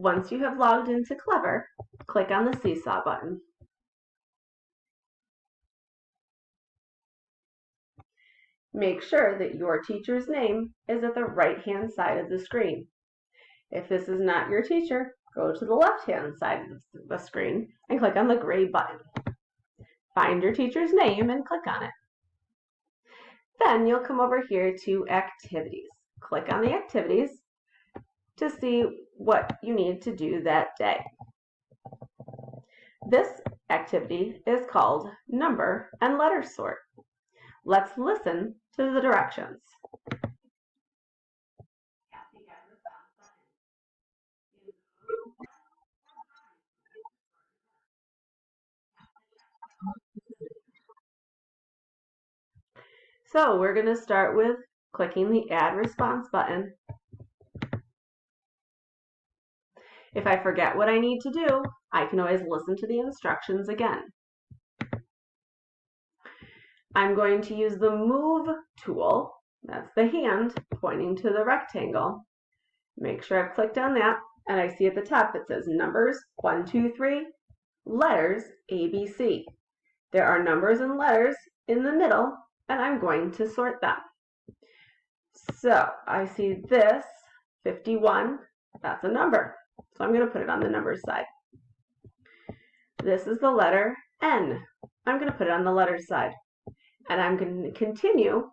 Once you have logged into Clever, click on the Seesaw button. Make sure that your teacher's name is at the right-hand side of the screen. If this is not your teacher, go to the left-hand side of the screen and click on the gray button. Find your teacher's name and click on it. Then you'll come over here to Activities. Click on the Activities to see what you need to do that day. This activity is called Number and Letter Sort. Let's listen to the directions. So we're going to start with clicking the Add Response button. If I forget what I need to do, I can always listen to the instructions again. I'm going to use the Move tool. That's the hand pointing to the rectangle. Make sure I've clicked on that, and I see at the top it says Numbers 1, 2, 3, Letters A, B, C. There are numbers and letters in the middle, and I'm going to sort them. So I see this, 51, that's a number. So I'm going to put it on the numbers side. This is the letter N. I'm going to put it on the letters side. And I'm going to continue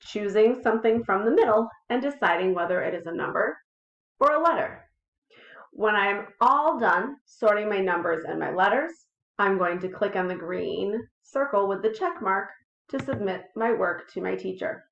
choosing something from the middle and deciding whether it is a number or a letter. When I'm all done sorting my numbers and my letters, I'm going to click on the green circle with the check mark to submit my work to my teacher.